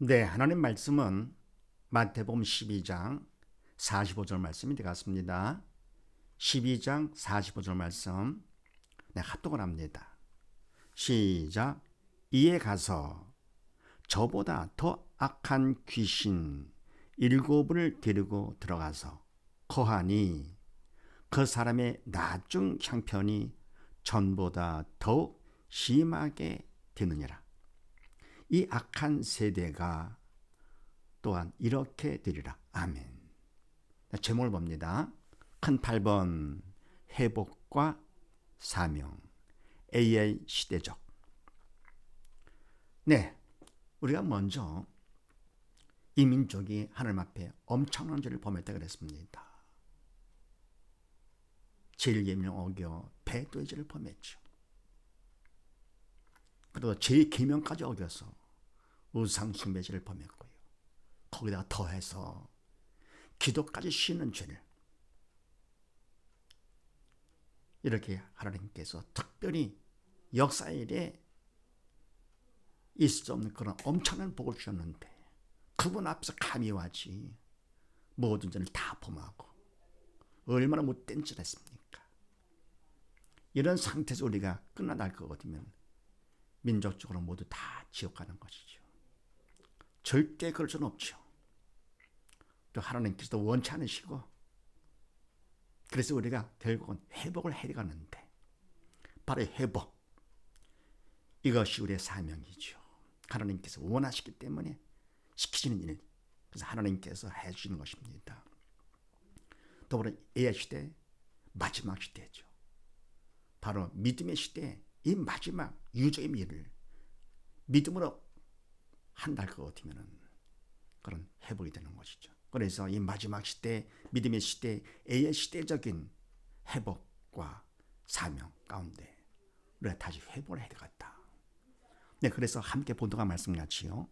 네, 하나님 말씀은 마태복음 12장 45절 말씀이 되겠습니다. 12장 45절 말씀, 네, 합독을 합니다. 시작. 이에 가서 저보다 더 악한 귀신 일곱을 데리고 들어가서 거하니 그 사람의 나중 형편이 전보다 더욱 심하게 되느니라. 이 악한 세대가 또한 이렇게 되리라. 아멘. 제목을 봅니다. 큰 8번 회복과 사명 AI 시대적. 네, 우리가 먼저 이 민족이 하나님 앞에 엄청난 죄를 범했다 그랬습니다. 제일 예명 어겨 배도의 죄를 범했죠. 그리고 제 계명까지 어겨서 우상 숭배죄를 범했고요. 거기다가 더해서 기도까지 쉬는 죄를 이렇게 하나님께서 특별히 역사일에 있을 수 없는 그런 엄청난 복을 주셨는데 그분 앞에서 감히 와지 모든 죄를 다 범하고 얼마나 못된 짓을 했습니까? 이런 상태에서 우리가 끝나날 것 같으면 민족적으로 모두 다 지옥 가는 것이죠. 절대 그럴 수는 없죠. 또 하나님께서도 원치 않으시고 그래서 우리가 결국은 회복을 해야 가는데 바로 회복, 이것이 우리의 사명이죠. 하나님께서 원하시기 때문에 시키시는 일, 그래서 하나님께서 해주시는 것입니다. 더불어 AI 시대 마지막 시대죠. 바로 믿음의 시대, 이 마지막 유저의 일을 믿음으로 한달 것 같으면 그런 회복이 되는 것이죠. 그래서 이 마지막 시대, 믿음의 시대, AI 시대적인 회복과 사명 가운데 우리가 다시 회복을 해야 되겠다. 네, 그래서 함께 본도가 말씀같이요.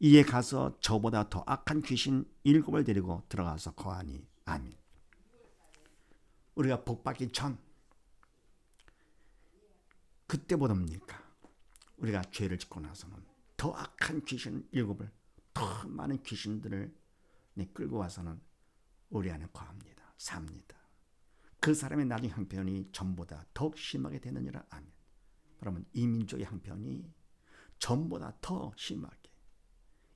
이에 가서 저보다 더 악한 귀신 일곱을 데리고 들어가서 거하니. 아멘. 우리가 복받기 전 그때보다입니까? 우리가 죄를 짓고 나서는 더 악한 귀신 일곱을, 더 많은 귀신들을 끌고 와서는 우리 안에 거합니다. 삽니다. 그 사람의 나중 형편이 전보다 더욱 심하게 되느니라. 아멘. 그러면 이 민족의 형편이 전보다 더 심하게,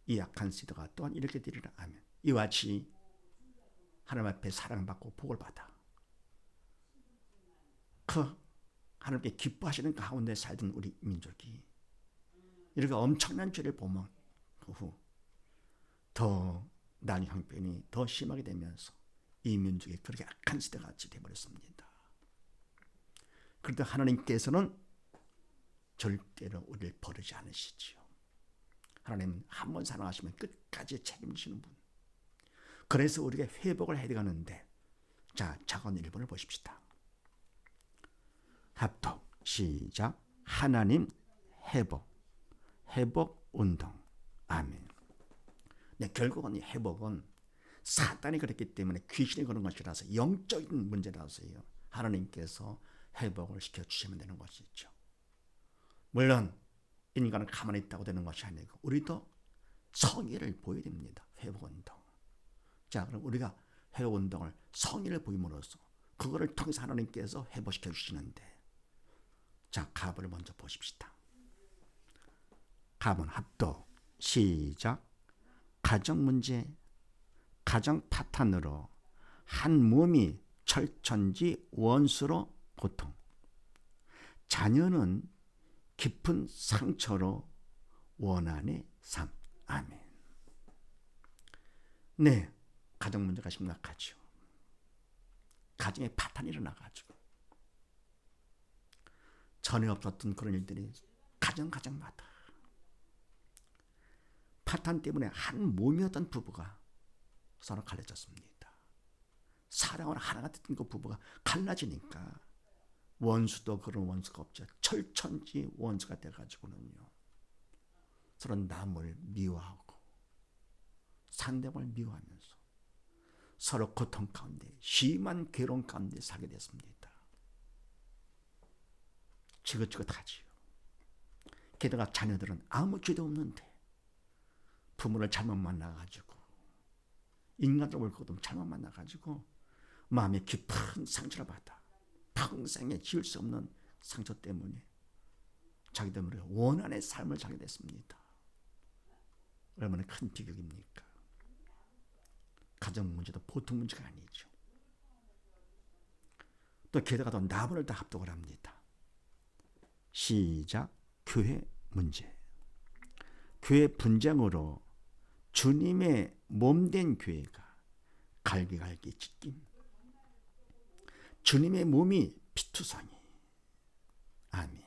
이 악한 시대가 또한 이렇게 되리라. 아멘. 이와 같이 하나님 앞에 사랑받고 복을 받아 그 하나님께 기뻐하시는 가운데 살던 우리 민족이 이렇게 엄청난 죄를 범한 후 더 난 형편이 더 심하게 되면서 이 민족이 그렇게 악한 시대가 같이 되어버렸습니다. 그런데 하나님께서는 절대로 우리를 버리지 않으시지요. 하나님은 한 번 사랑하시면 끝까지 책임지는 분. 그래서 우리가 회복을 해야 되는데, 자, 작은 1번을 보십시다. 합독 시작. 하나님 회복, 회복 운동. 아멘. 네, 결국은 이 회복은 사단이 그랬기 때문에 귀신이 그런 것이라서 영적인 문제라서요. 하나님께서 회복을 시켜주시면 되는 것이죠. 물론 인간은 가만히 있다고 되는 것이 아니고 우리도 성의를 보여야 됩니다. 회복운동. 자, 그럼 우리가 회복운동을 성의를 보임으로써 그거를 통해서 하나님께서 회복시켜 주시는데, 자, 갑을 먼저 보십시다. 갑은 합독 시작. 가정문제, 가정 파탄으로 한 몸이 철천지 원수로 고통, 자녀는 깊은 상처로 원한의 삶. 아멘. 네, 가정 문제가 심각하죠. 가정에 파탄이 일어나가지고 전에 없었던 그런 일들이 가정마다 파탄 때문에 한 몸이었던 부부가 서로 갈라졌습니다. 사랑으로 하나가 됐던 그 부부가 갈라지니까 원수도 그런 원수가 없죠. 철천지 원수가 돼가지고는요, 서로 남을 미워하고 상대방을 미워하면서 서로 고통 가운데, 심한 괴로움 가운데 살게 됐습니다. 지긋지긋하지요. 게다가 자녀들은 아무 죄도 없는데 부모를 잘못 만나가지고 인간적으로 그것도 잘못 만나가지고 마음에 깊은 상처를 받아 평생에 지울 수 없는 상처 때문에 자기들 원한의 삶을 살게 됐습니다. 얼마나 큰 비극입니까? 가정 문제도 보통 문제가 아니죠. 또 게다가 또 나무를 다 합독을 합니다. 시작. 교회 문제. 교회 분쟁으로 주님의 몸된 교회가 갈기갈기 찢김. 주님의 몸이 피투성이. 아멘.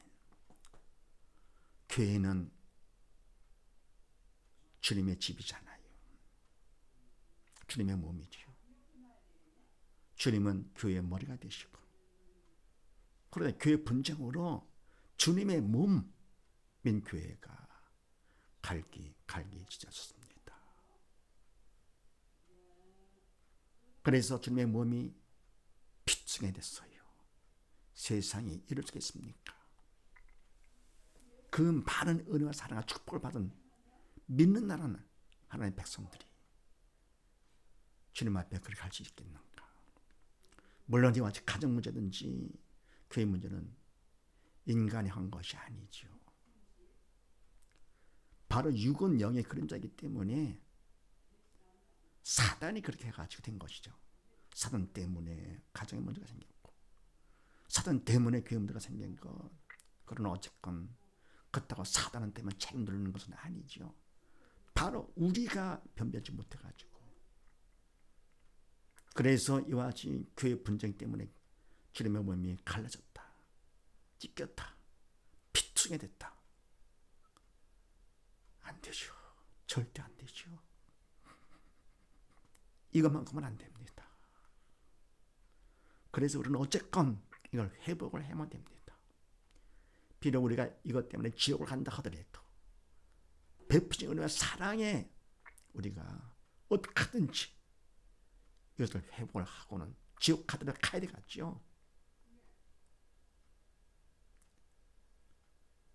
교회는 주님의 집이잖아요. 주님의 몸이죠. 주님은 교회의 머리가 되시고, 그런데 교회 분쟁으로 주님의 몸인 교회가 갈기 찢어졌습니다. 그래서 주님의 몸이 피투성이 됐어요. 세상이 이럴 수 있겠습니까? 그 많은 은혜와 사랑과 축복을 받은 믿는 나라는 하나님의 백성들이 주님 앞에 그렇게 할 수 있겠는가? 물론 이와 같이 가정 문제든지 교회 문제는 인간이 한 것이 아니죠. 바로 육은 영의 그림자이기 때문에 사단이 그렇게 해가지고 된 것이죠. 사단 때문에 가정에 문제가 생겼고, 사단 때문에 교회 문제가 생긴 것. 그러나 어쨌건 그렇다고 사단은 때문에 책임 들는 것은 아니죠. 바로 우리가 변변치 못해가지고, 그래서 이와 같이 교회 분쟁 때문에 주님의 몸이 갈라졌다, 찢겼다, 피투성이 됐다. 안 되죠. 절대 안 되죠. 이것만큼은 안 됩니다. 그래서 우리는 어쨌건 이걸 회복을 해야만 됩니다. 비록 우리가 이것 때문에 지옥을 간다 하더라도 베푸신 은혜와 사랑에 우리가 어떻게든지 이것을 회복을 하고는 지옥 가더라도 가야 되겠죠.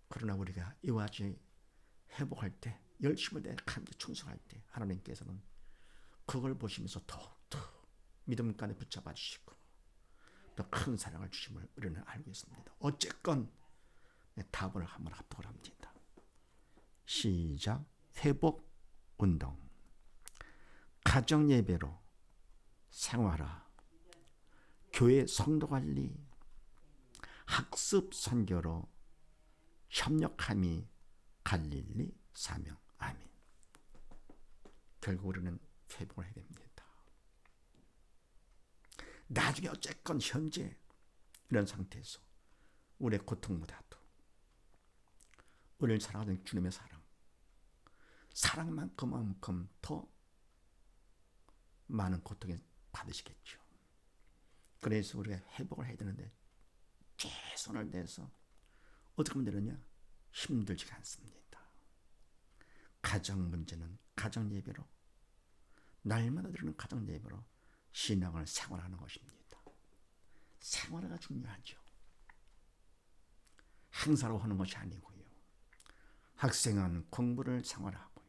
그러나 우리가 이와 같이 회복할 때, 열심을 내 하나님께 충성할 때 하나님께서는 그걸 보시면서 더욱더 믿음 가운데 붙잡아 주시고 더 큰 사랑을 주심을 우리는 알고 있습니다. 어쨌건 답을 한번 합독을 합니다. 시작. 회복 운동. 가정 예배로 생활화, 교회 성도 관리, 학습 선교로 협력함이 갈릴리 사명. 아멘. 결국 우리는 회복을 해야 됩니다. 나중에 어쨌건 현재 이런 상태에서 우리의 고통보다도 우리를 사랑하는 주님의 사랑만큼 더 많은 고통을 받으시겠죠. 그래서 우리가 회복을 해야 되는데 최선을 다해서 어떻게 하면 되느냐? 힘들지가 않습니다. 가정 문제는 가정 예배로, 날마다 드리는 가정 예배로 신앙을 생활하는 것입니다. 생활화가 중요하죠. 행사로 하는 것이 아니고요. 학생은 공부를 생활하고요.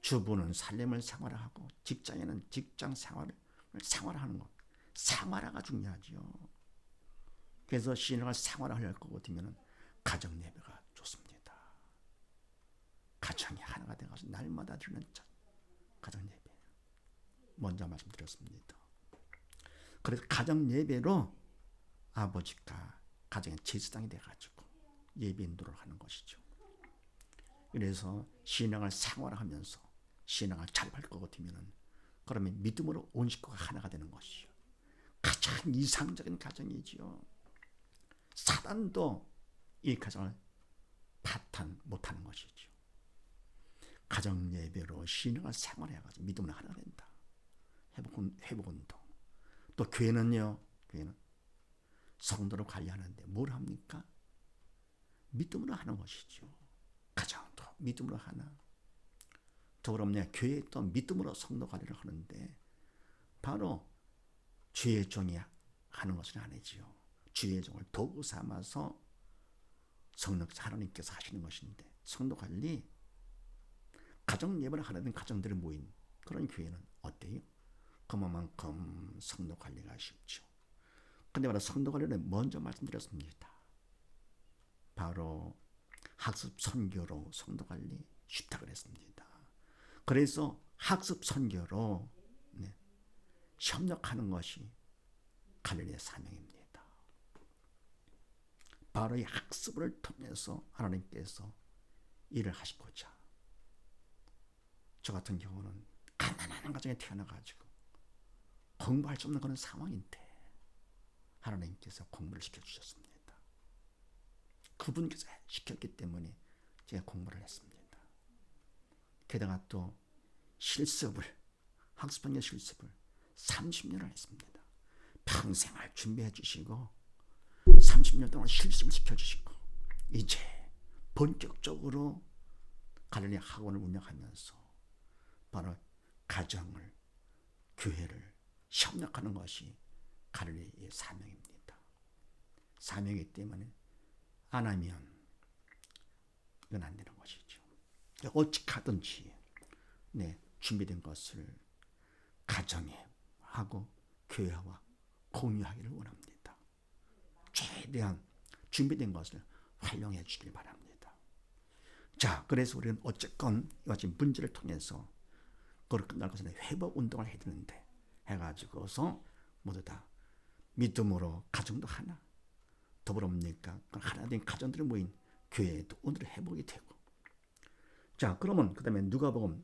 주부는 살림을 생활하고, 직장인은 직장 생활을 생활하는 것. 생활화가 중요하죠. 그래서 신앙을 생활화할 것 같으면 가정 예배가 좋습니다. 가정이 하나가 되어서 날마다 드리는 가정 예배. 먼저 말씀드렸습니다. 그래서 가정 예배로 아버지가 가정의 제사장이 돼가지고 예배 인도를 하는 것이죠. 그래서 신앙을 생활하면서 신앙을 잘할 것 같으면 그러면 믿음으로 온 식구가 하나가 되는 것이죠. 가장 이상적인 가정이지요. 사단도 이 가정을 파탄 못하는 것이죠. 가정 예배로 신앙을 생활해가지고 믿음으로 하나가 된다. 회복 운동. 또 교회는요, 교회는 성도를 관리하는데 뭘 합니까? 믿음으로 하는 것이죠. 가정도 믿음으로 하나. 더불어서 교회에 또 믿음으로 성도 관리를 하는데 바로 주의 종이 하는 것은 아니지요. 주의 종을 도구 삼아서 성령 하나님께서 하시는 것인데, 성도 관리 가정 예배를 하려는 가정들이 모인 그런 교회는 어때요? 그만큼 성도 관리가 쉽죠. 근데 바로 성도 관리는 먼저 말씀드렸습니다. 바로 학습 선교로 성도 관리 쉽다 그랬습니다. 그래서 학습 선교로 협력하는 것이 갈릴리의 사명입니다. 바로 이 학습을 통해서 하나님께서 일을 하시고자, 저 같은 경우는 가난한 가정에 태어나가지고 공부할 수 없는 그런 상황인데 하나님께서 공부를 시켜주셨습니다. 그분께서 시켰기 때문에 제가 공부를 했습니다. 게다가 또 학습학년 실습을 30년을 했습니다. 평생을 준비해 주시고 30년 동안 실습을 시켜주시고 이제 본격적으로 갈릴리 학원을 운영하면서 바로 가정을, 교회를 협력하는 것이 갈릴리의 사명입니다. 사명이기 때문에 안 하면 이건 안 되는 것이죠. 어찌하든지 준비된 것을 가정에 하고 교회와 공유하기를 원합니다. 최대한 준비된 것을 활용해 주길 바랍니다. 자, 그래서 우리는 어쨌건 이같이 문제를 통해서 그걸 끝날 것은 회복 운동을 해야 되는데 해가지고서 모두 다 믿음으로 가정도 하나, 더불어 뭡니까? 하나된 가정들이 모인 교회도 오늘 회복이 되고. 자, 그러면 그 다음에 누가복음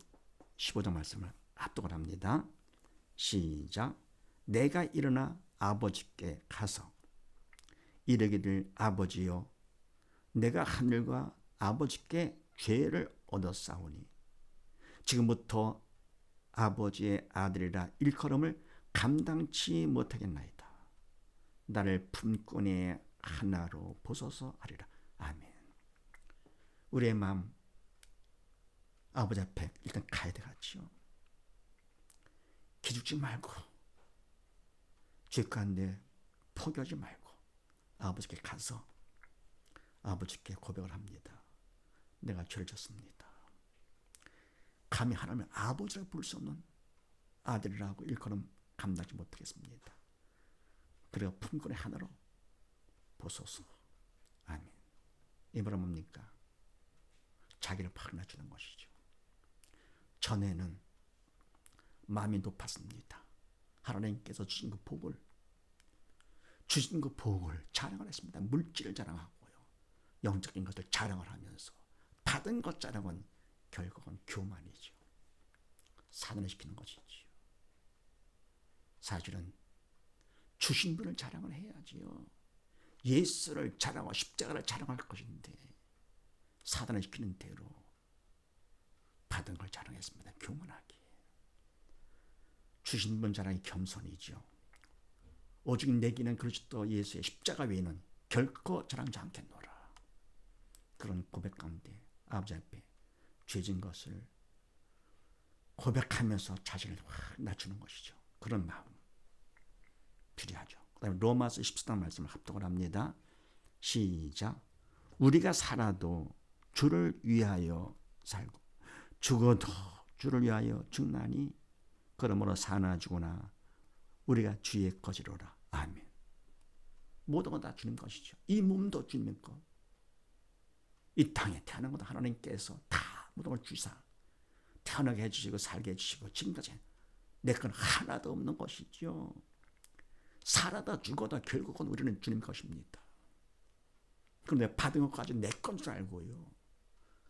15장 말씀을 합독을 합니다. 시작. 내가 일어나 아버지께 가서 이르기를 아버지여 내가 하늘과 아버지께 죄를 얻었사오니 지금부터 아버지의 아들이라 일컬음을 감당치 못하겠나이다. 나를 품꾼의 하나로 보소서 하리라. 아멘. 우리의 마음 아버지 앞에 일단 가야 되겠죠. 기죽지 말고 죄 가운데 포기하지 말고 아버지께 가서 아버지께 고백을 합니다. 내가 죄를 졌습니다. 감히 하나님을 아버지라고 부를 수 없는 아들이라고 일컬음 감당하지 못하겠습니다. 그리고 품꾼의 하나로 보소서. 아멘. 이 말은 뭡니까? 자기를 팔아주는 것이죠. 전에는 마음이 높았습니다. 하나님께서 주신 그 복을 자랑을 했습니다. 물질을 자랑하고요. 영적인 것을 자랑을 하면서 받은 것 자랑은 결국은 교만이죠. 사단을 시키는 것이지요. 사실은 주신 분을 자랑을 해야지요. 예수를 자랑하고 십자가를 자랑할 것인데 사단을 시키는 대로 받은 걸 자랑했습니다. 교만하게. 주신 분 자랑이 겸손이죠. 오직 내기는 그리스도 예수의 십자가 외에는 결코 자랑하지 않겠노라. 그런 고백 가운데 아버지 앞에 죄진 것을 고백하면서 자신을 확 낮추는 것이죠. 그런 마음 필요하죠. 그다음에 로마서 14장 말씀을 합독을 합니다. 시작. 우리가 살아도 주를 위하여 살고 죽어도 주를 위하여 죽나니 그러므로 사나 죽으나 우리가 주의 것이로라. 아멘. 모든 건 다 주님 것이죠. 이 몸도 주님의 것. 이 땅에 태어난 것도 하나님께서 다 모든 걸 주사 태어나게 해주시고 살게 해주시고 지금까지 내 건 하나도 없는 것이죠. 살아다 죽어다 결국은 우리는 주님 것입니다. 그런데 받은 것까지 내 건 줄 알고요.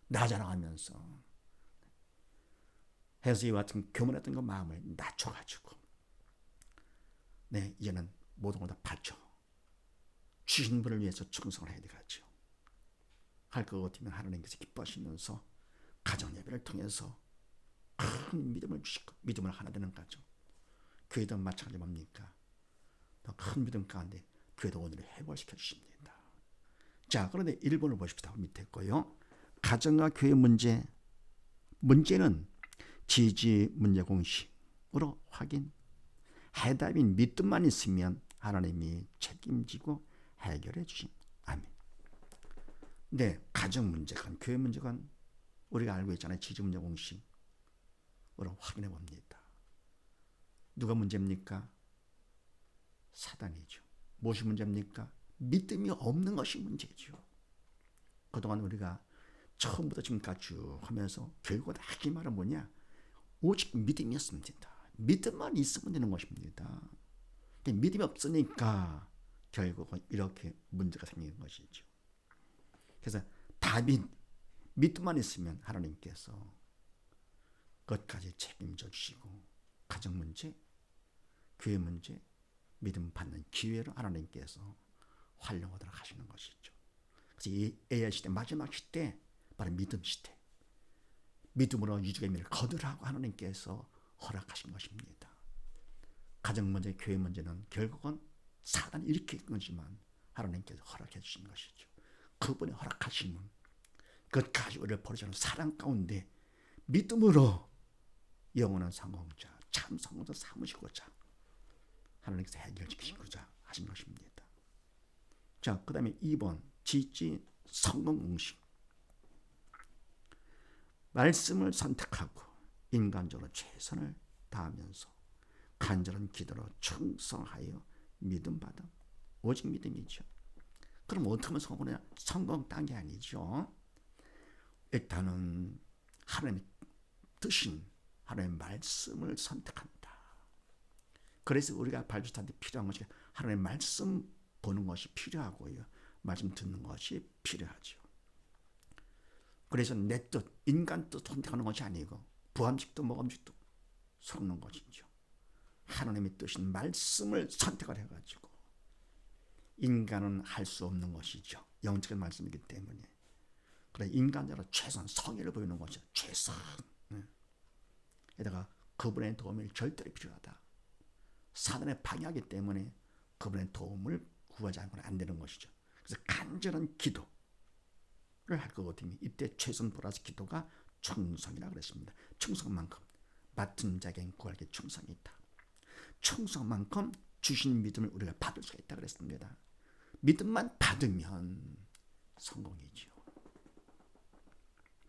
나 자랑하면서 해서 이와 같은 교만했던 그 마음을 낮춰가지고 이제는 모든 걸 다 바쳐 주신 분을 위해서 충성을 해야 되겠죠. 할 것 같으면 하나님께서 기뻐하시면서 가정 예배를 통해서 큰 믿음을 주시고 믿음을 하나 되는 가정. 교회도 마찬가지 뭡니까? 더 큰 믿음 가운데 교회도 오늘 회복시켜 주십니다. 자, 그런데 1번을 보십시다. 밑에 거요. 가정과 교회 문제는 지지 문제 공식으로 확인. 해답인 믿음만 있으면 하나님이 책임지고 해결해 주심. 아멘. 네, 가정 문제건 교회 문제건 우리가 알고 있잖아요. 지중력 공식으로 확인해 봅니다. 누가 문제입니까? 사단이죠. 무엇이 문제입니까? 믿음이 없는 것이 문제죠. 그동안 우리가 처음부터 지금까지 쭉 하면서 결국 다 하기 말은 뭐냐? 오직 믿음이었으면 된다. 믿음만 있으면 되는 것입니다. 믿음이 없으니까 결국은 이렇게 문제가 생기는 것이죠. 그래서 다윗 믿음만 있으면 하나님께서 그것까지 책임져 주시고 가정 문제, 교회 문제, 믿음 받는 기회로 하나님께서 활용하도록 하시는 것이죠. 그래서 이 AI 시대, 마지막 시대, 바로 믿음 시대. 믿음으로 유족의 미를 거두라고 하나님께서 허락하신 것입니다. 가정 문제, 교회 문제는 결국은 사단이 일으킨 거지만 하나님께서 허락해 주신 것이죠. 그분이 허락하시는 그것까지 우리를 버리지 않은 사랑 가운데 믿음으로 영원한 성공자, 참 성공자 삼으시고자 하나님께서 해결시키시고자 하신 것입니다. 자, 그 다음에 2번 지지 성공 공식. 말씀을 선택하고 인간적으로 최선을 다하면서 간절한 기도로 충성하여 믿음 받음. 오직 믿음이죠. 그럼 어떻게 하면 성공하냐? 성공 딴 게 아니죠. 일단은 하나님의 뜻인 하나님의 말씀을 선택한다. 그래서 우리가 발주자한테 필요한 것이 하나님의 말씀 보는 것이 필요하고요. 말씀 듣는 것이 필요하죠. 그래서 내 뜻, 인간 뜻 선택하는 것이 아니고 부함식도 먹음식도 섞는 것이죠. 하나님의 뜻인 말씀을 선택을 해가지고 인간은 할 수 없는 것이죠. 영적인 말씀이기 때문에. 그래 인간적으로 최선, 성의를 보이는 것이죠. 최선. 게다가 그분의 도움이 절대로 필요하다. 사단에 방해하기 때문에 그분의 도움을 구하지 않고는 안 되는 것이죠. 그래서 간절한 기도를 할 거거든요. 이때 최선 플러스 기도가 충성이라고 그랬습니다. 충성만큼 맡은 자에겐 구할 게 충성이 있다. 충성만큼 주신 믿음을 우리가 받을 수가 있다 그랬습니다. 믿음만 받으면 성공이죠.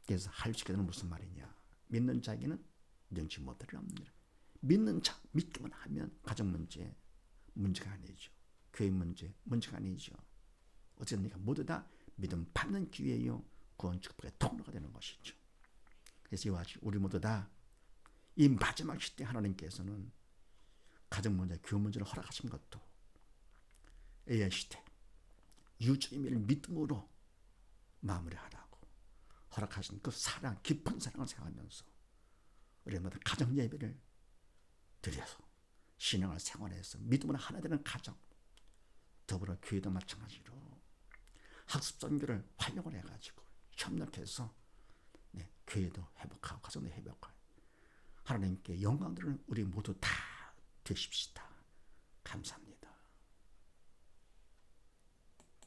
그래서 할수있는 무슨 말이냐? 믿는 자에게는 능치 못할 일 없느니라. 믿는 자, 믿기만 하면 가정 문제, 문제가 아니죠. 교회 문제, 문제가 아니죠. 어쨌든 모두 다 믿음 받는 기회요. 구원 축복의 통로가 되는 것이죠. 그래서 이와 같이 우리 모두 다 이 마지막 시대 하나님께서는 가정 문제, 교회 문제를 허락하신 것도 AI 시대, 유주의 미를 믿음으로 마무리하라고 허락하신 그 사랑, 깊은 사랑을 생각하면서 우리 모두 가정 예배를 드려서 신앙을 생활해서 믿음으로 하나 되는 가정, 더불어 교회도 마찬가지로 학습 선교를 활용을 해가지고 협력해서 교회도 회복하고 가정도 회복하고 하나님께 영광 드리는 우리 모두 다 되십시다. 감사합니다.